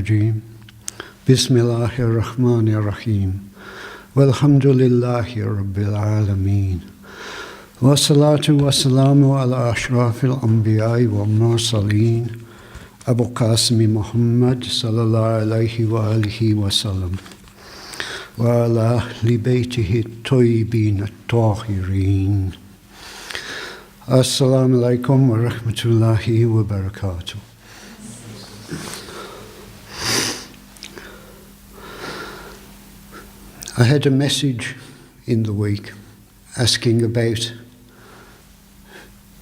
الرجيم بسم الله الرحمن الرحيم والحمد لله رب العالمين والصلاة والسلام على أشرف الأنبياء والمرسلين أبو القاسم محمد صلى الله عليه وآله وسلم وعلى أهل بيته الطيبين الطاهرين. Assalamu alaikum wa rahmatullahi wa barakatuh. I had a message in the week asking about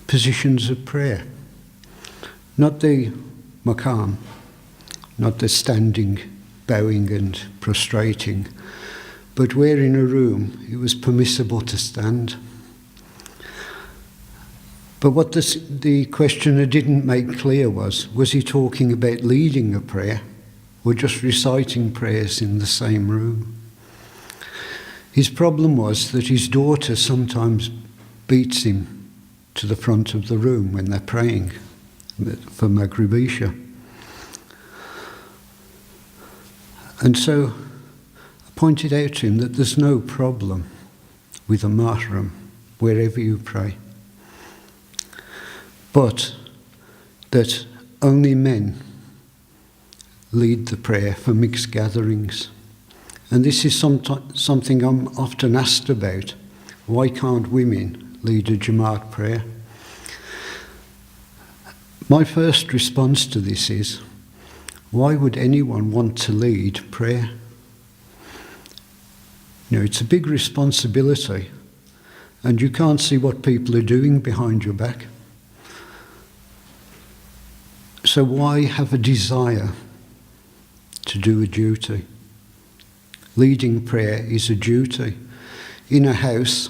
positions of prayer. Not the maqam, not the standing, bowing and prostrating, but where in a room it was permissible to stand. But what the questioner didn't make clear was he talking about leading a prayer or just reciting prayers in the same room? His problem was that his daughter sometimes beats him to the front of the room when they're praying for Maghrib Isha. And so I pointed out to him that there's no problem with a mahram wherever you pray, but that only men lead the prayer for mixed gatherings. And this is something I'm often asked about. Why can't women lead a Jamaat prayer? My first response to this is, why would anyone want to lead prayer? You know, it's a big responsibility, and you can't see what people are doing behind your back. So why have a desire to do a duty? Leading prayer is a duty. In a house,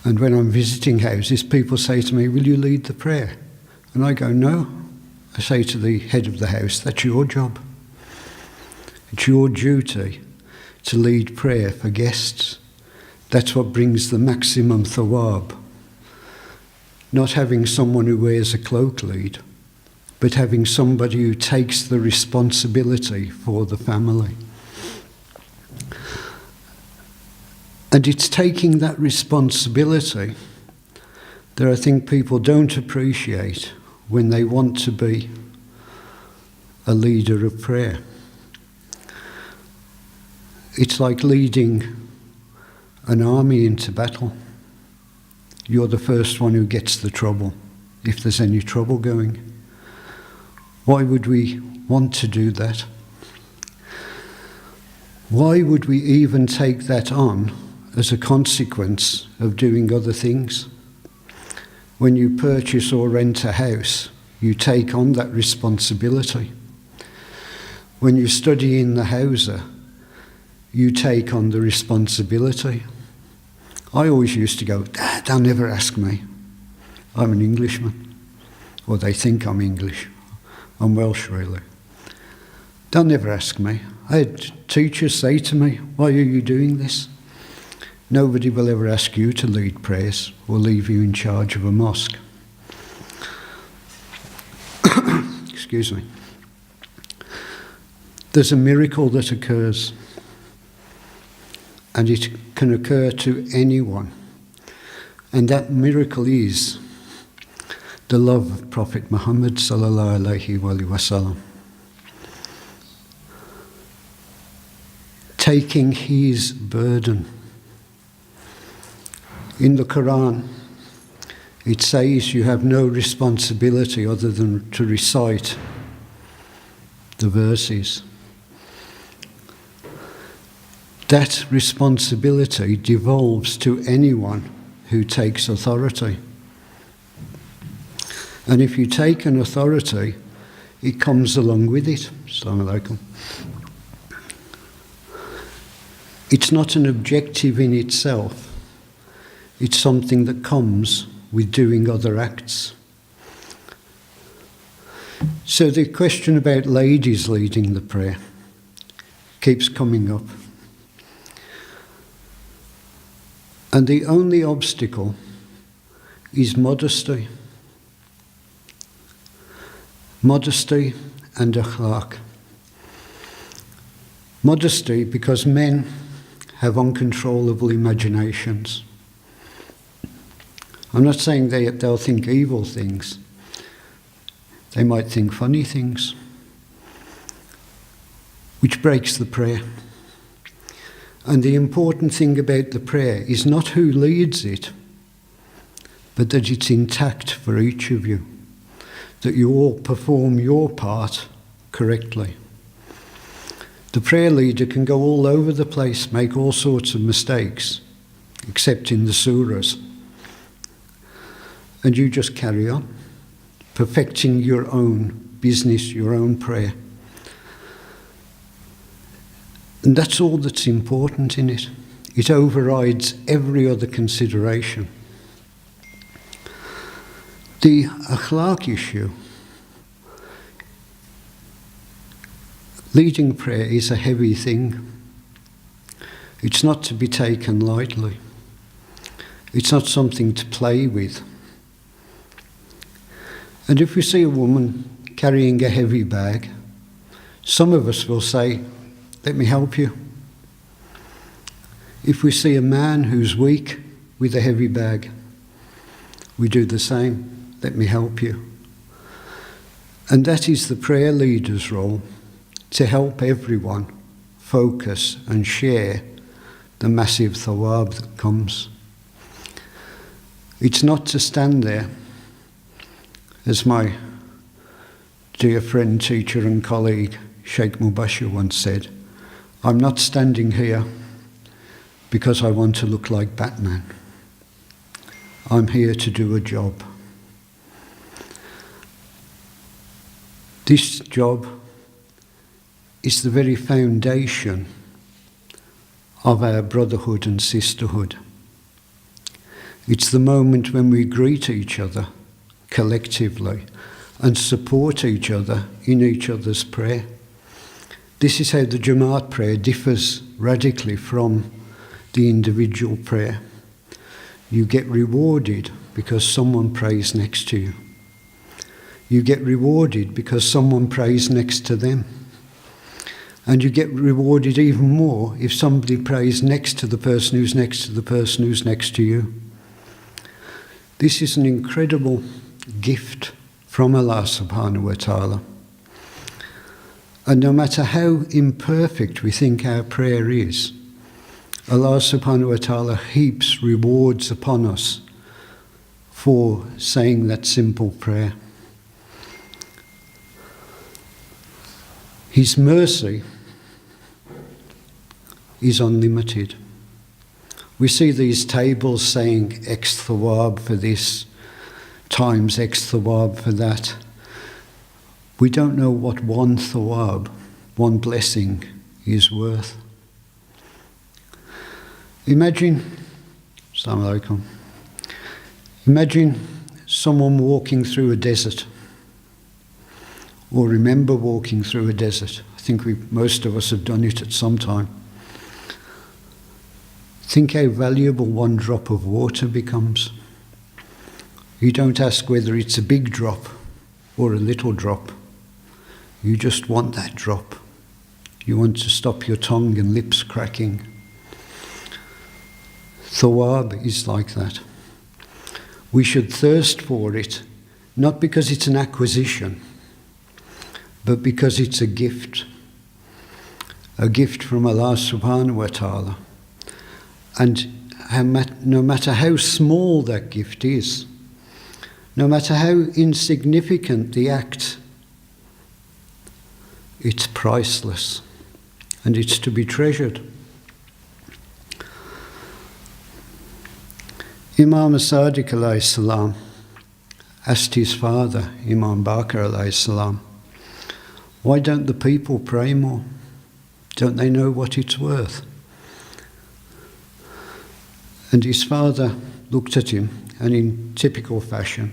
and when I'm visiting houses, people say to me, will you lead the prayer? And I go, no. I say to the head of the house, that's your job. It's your duty to lead prayer for guests. That's what brings the maximum thawab. Not having someone who wears a cloak lead, but having somebody who takes the responsibility for the family. And it's taking that responsibility that I think people don't appreciate when they want to be a leader of prayer. It's like leading an army into battle. You're the first one who gets the trouble, if there's any trouble going. Why would we want to do that? Why would we even take that on as a consequence of doing other things? When you purchase or rent a house, you take on that responsibility. When you study in the Hausa, you take on the responsibility. I always used to go, they'll never ask me. I'm an Englishman. Or they think I'm English. I'm Welsh, really. They'll never ask me. I had teachers say to me, why are you doing this? Nobody will ever ask you to lead prayers or leave you in charge of a mosque. Excuse me. There's a miracle that occurs, and it can occur to anyone. And that miracle is the love of Prophet Muhammad sallallahu alaihi wasallam. Taking his burden. In the Quran, it says you have no responsibility other than to recite the verses. That responsibility devolves to anyone who takes authority. And if you take an authority, it comes along with it. Assalamu alaikum. It's not an objective in itself. It's something that comes with doing other acts. So the question about ladies leading the prayer keeps coming up. And the only obstacle is modesty. Modesty and akhlaq. Modesty because men have uncontrollable imaginations. I'm not saying they'll think evil things. They might think funny things, which breaks the prayer. And the important thing about the prayer is not who leads it, but that it's intact for each of you, that you all perform your part correctly. The prayer leader can go all over the place, make all sorts of mistakes, except in the surahs. And you just carry on, perfecting your own business, your own prayer. And that's all that's important in it. It overrides every other consideration. The akhlaq issue, leading prayer is a heavy thing. It's not to be taken lightly. It's not something to play with. And if we see a woman carrying a heavy bag, some of us will say, "Let me help you." If we see a man who's weak with a heavy bag, we do the same. "Let me help you." And that is the prayer leader's role, to help everyone focus and share the massive thawab that comes. It's not to stand there, as my dear friend, teacher and colleague, Shaykh once said, "I'm not standing here because I want to look like Batman. I'm here to do a job." This job is the very foundation of our brotherhood and sisterhood. It's the moment when we greet each other collectively and support each other in each other's prayer. This is how the Jamaat prayer differs radically from the individual prayer. You get rewarded because someone prays next to you. You get rewarded because someone prays next to them. And you get rewarded even more if somebody prays next to the person who's next to the person who's next to you. This is an incredible gift from Allah subhanahu wa ta'ala. And no matter how imperfect we think our prayer is, Allah subhanahu wa ta'ala heaps rewards upon us for saying that simple prayer. His mercy is unlimited. We see these tables saying X thawab for this, times X thawab for that. We don't know what one thawab, one blessing, is worth. Imagine, Assalamu alaikum. Imagine someone walking through a desert, or remember walking through a desert. I think most of us have done it at some time. Think how valuable one drop of water becomes. You don't ask whether it's a big drop or a little drop. You just want that drop. You want to stop your tongue and lips cracking. Thawab is like that. We should thirst for it, not because it's an acquisition, but because it's a gift from Allah subhanahu wa ta'ala. And no matter how small that gift is, no matter how insignificant the act, it's priceless and it's to be treasured. Imam Sadiq alayhi salam asked his father, Imam Baqir alayhi salam, "Why don't the people pray more? Don't they know what it's worth?" And his father looked at him, and in typical fashion,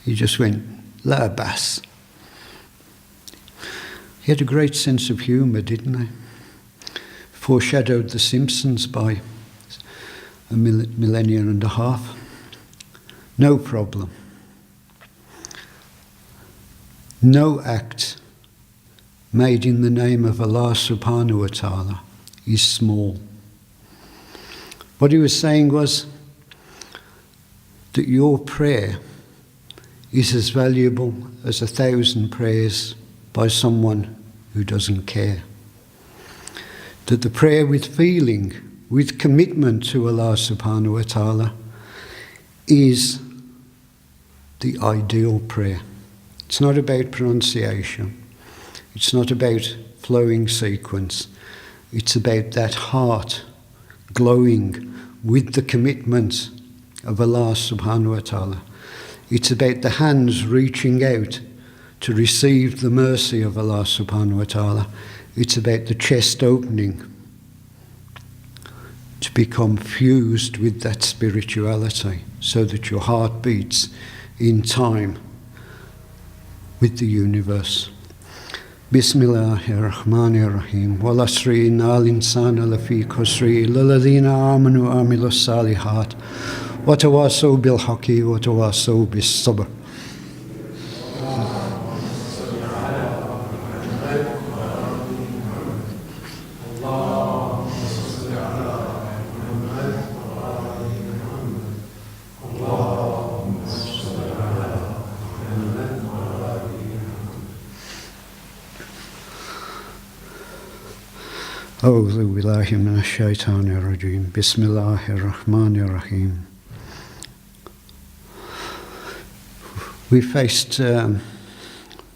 he just went, "La bas." He had a great sense of humour, didn't he? Foreshadowed The Simpsons by a millennium and a half. No problem. No act made in the name of Allah subhanahu wa ta'ala is small. What he was saying was that your prayer is as valuable as 1,000 prayers by someone who doesn't care. That the prayer with feeling, with commitment to Allah subhanahu wa ta'ala is the ideal prayer. It's not about pronunciation. It's not about flowing sequence. It's about that heart glowing with the commitment of Allah subhanahu wa ta'ala. It's about the hands reaching out to receive the mercy of Allah subhanahu wa ta'ala. It's about the chest opening to become fused with that spirituality so that your heart beats in time with the universe. Bismillahirrahmanirrahim. Wal asri innal insana lafi khusri illa alladhina amanu wa amilus salihat wa tawasaw bil haqqi wa tawasaw bis sabr. أعوذ بالله من الشيطان الرجيم بسم الله الرحمن الرحيم. We faced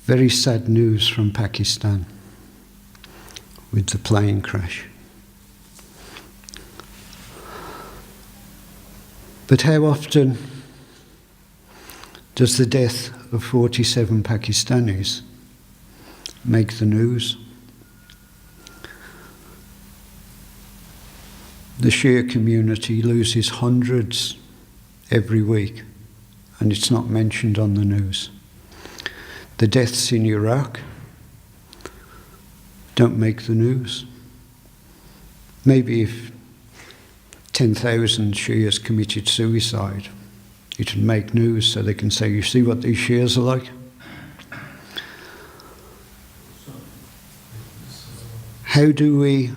very sad news from Pakistan with the plane crash. But how often does the death of 47 Pakistanis make the news? The Shia community loses hundreds every week, and it's not mentioned on the news. The deaths in Iraq don't make the news. Maybe if 10,000 Shias committed suicide, it would make news so they can say, you see what these Shias are like? How do we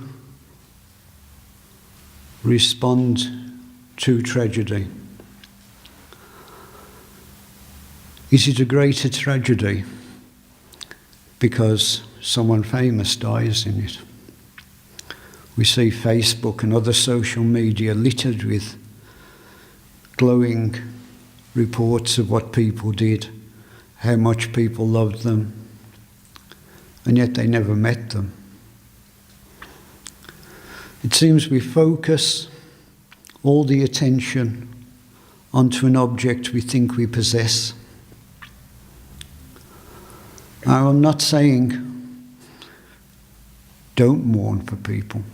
respond to tragedy? Is it a greater tragedy because someone famous dies in it? We see Facebook and other social media littered with glowing reports of what people did, how much people loved them, and yet they never met them. It seems we focus all the attention onto an object we think we possess. Now, I'm not saying don't mourn for people.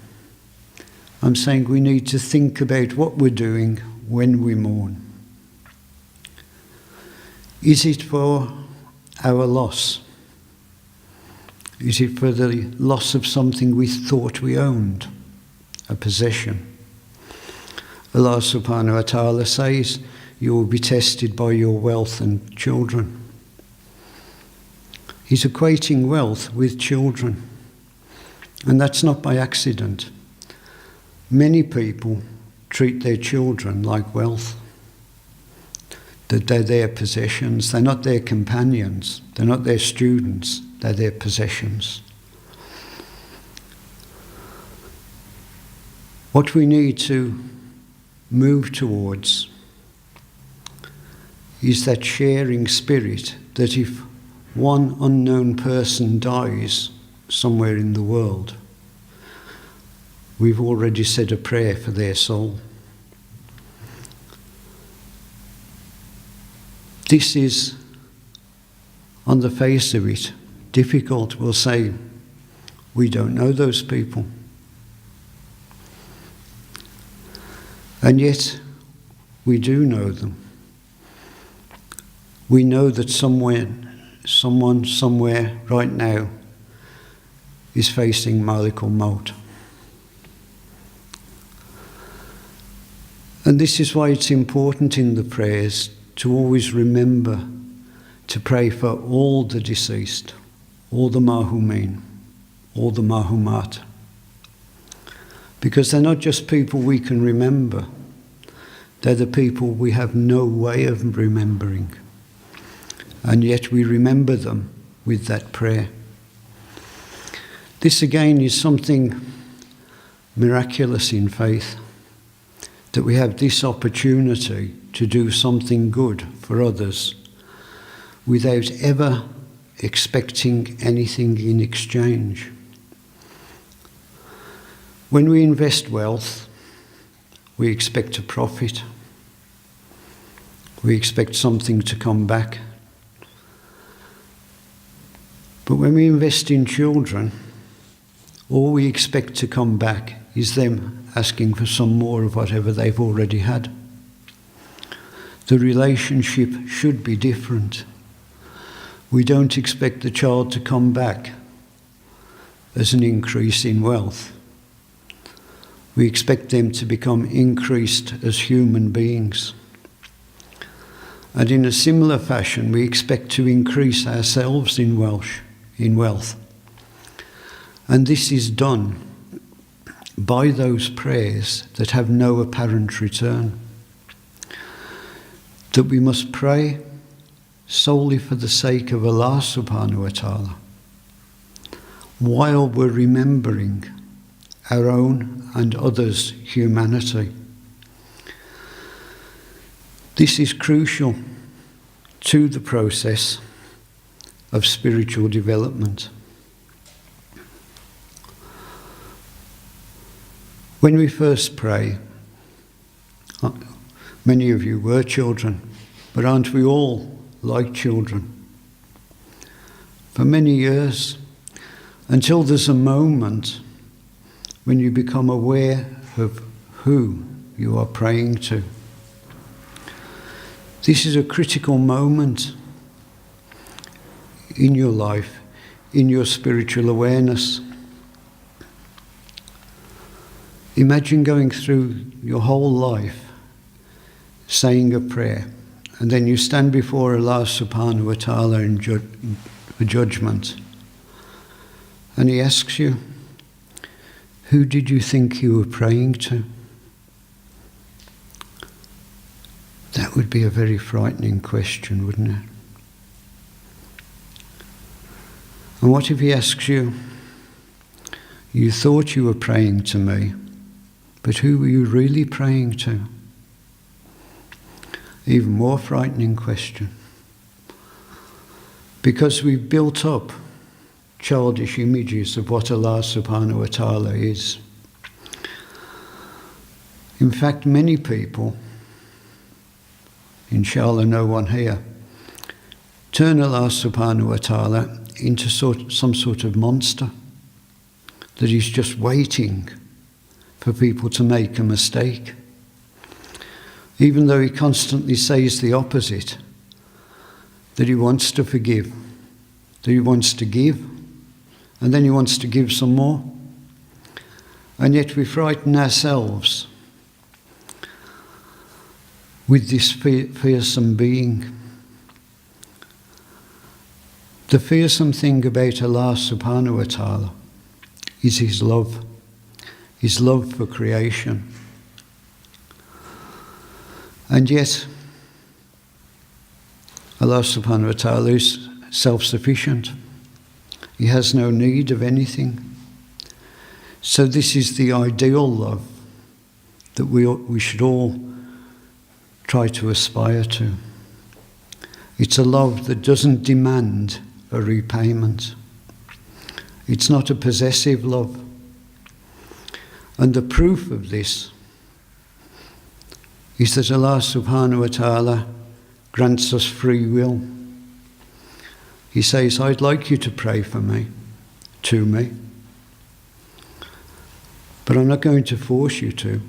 I'm saying we need to think about what we're doing when we mourn. Is it for our loss? Is it for the loss of something we thought we owned? A possession. Allah subhanahu wa ta'ala says, you will be tested by your wealth and children. He's equating wealth with children. And that's not by accident. Many people treat their children like wealth. That they're their possessions. They're not their companions. They're not their students. They're their possessions. What we need to move towards is that sharing spirit that if one unknown person dies somewhere in the world, we've already said a prayer for their soul. This is, on the face of it, difficult. We'll say, we don't know those people. And yet, we do know them. We know that someone somewhere right now is facing Malikul Maut. And this is why it's important in the prayers to always remember to pray for all the deceased, all the Mahumin, all the Mahumat. Because they're not just people we can remember, they're the people we have no way of remembering. And yet we remember them with that prayer. This again is something miraculous in faith, that we have this opportunity to do something good for others without ever expecting anything in exchange. When we invest wealth, we expect a profit. We expect something to come back. But when we invest in children, all we expect to come back is them asking for some more of whatever they've already had. The relationship should be different. We don't expect the child to come back as an increase in wealth. We expect them to become increased as human beings. And in a similar fashion, we expect to increase ourselves in wealth. And this is done by those prayers that have no apparent return. That we must pray solely for the sake of Allah subhanahu wa ta'ala, while we're remembering our own and others' humanity. This is crucial to the process of spiritual development. When we first pray, many of you were children, but aren't we all like children? For many years, until there's a moment when you become aware of who you are praying to. This is a critical moment in your life, in your spiritual awareness. Imagine going through your whole life saying a prayer, and then you stand before Allah subhanahu wa ta'ala in judgment, and He asks you, who did you think you were praying to? That would be a very frightening question, wouldn't it? And what if He asks you, you thought you were praying to me, but who were you really praying to? Even more frightening question. Because we've built up childish images of what Allah subhanahu wa ta'ala is. In fact, many people, inshallah no one here, turn Allah subhanahu wa ta'ala into some sort of monster that is just waiting for people to make a mistake. Even though He constantly says the opposite, that He wants to forgive, that He wants to give, and then He wants to give some more. And yet we frighten ourselves with this fearsome being. The fearsome thing about Allah subhanahu wa ta'ala is His love for creation. And yet, Allah subhanahu wa ta'ala is self-sufficient. He has no need of anything. So this is the ideal love that we should all try to aspire to. It's a love that doesn't demand a repayment. It's not a possessive love. And the proof of this is that Allah subhanahu wa ta'ala grants us free will. He says, I'd like you to pray for me, to me, but I'm not going to force you to.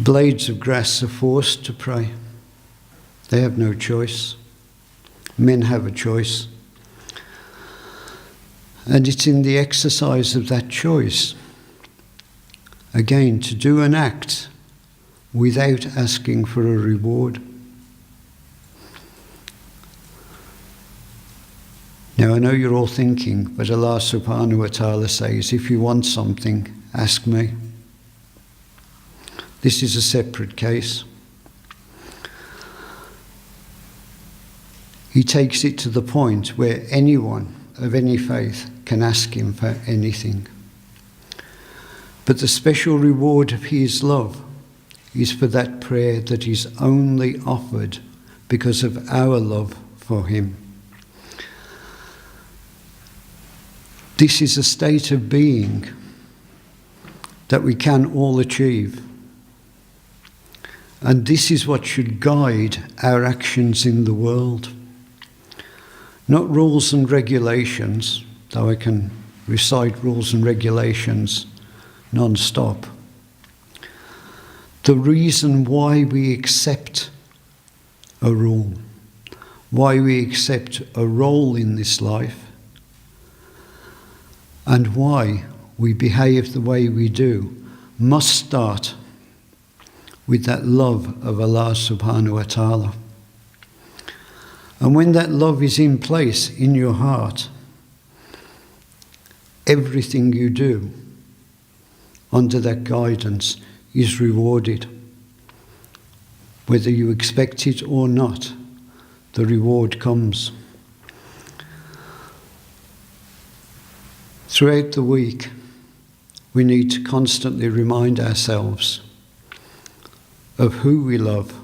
Blades of grass are forced to pray. They have no choice. Men have a choice. And it's in the exercise of that choice, again, to do an act without asking for a reward. Now I know you're all thinking, but Allah subhanahu wa ta'ala says, if you want something, ask me. This is a separate case. He takes it to the point where anyone of any faith can ask him for anything. But the special reward of his love is for that prayer that is only offered because of our love for him. This is a state of being that we can all achieve. And this is what should guide our actions in the world. Not rules and regulations, though I can recite rules and regulations non-stop. The reason why we accept a rule, why we accept a role in this life, and why we behave the way we do, must start with that love of Allah subhanahu wa ta'ala. And when that love is in place in your heart, everything you do under that guidance is rewarded. Whether you expect it or not, the reward comes. Throughout the week, we need to constantly remind ourselves of who we love,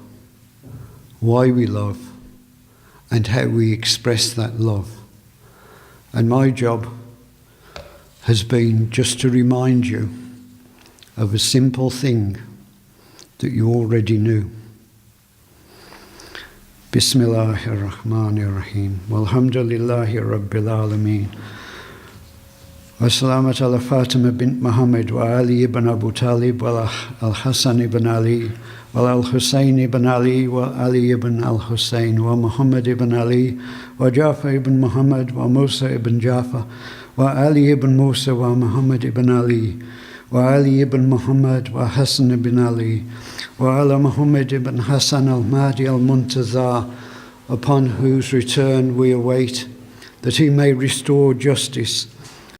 why we love, and how we express that love. And my job has been just to remind you of a simple thing that you already knew. Bismillahir Rahmanir Rahim. Walhamdulillahi Rabbil Alameen. Wassalamat ala Fatima bint Muhammad wa Ali ibn Abu Talib wa al-Hasan ibn Ali wa al-Husayn ibn Ali wa Ali ibn al-Husayn wa Muhammad ibn Ali wa Jafar ibn Muhammad wa Musa ibn Jafar wa Ali ibn Musa wa Muhammad ibn Ali wa Ali ibn Muhammad wa Hassan ibn Ali wa ala Muhammad ibn Hassan al-Mahdi al-Muntazar, upon whose return we await, that he may restore justice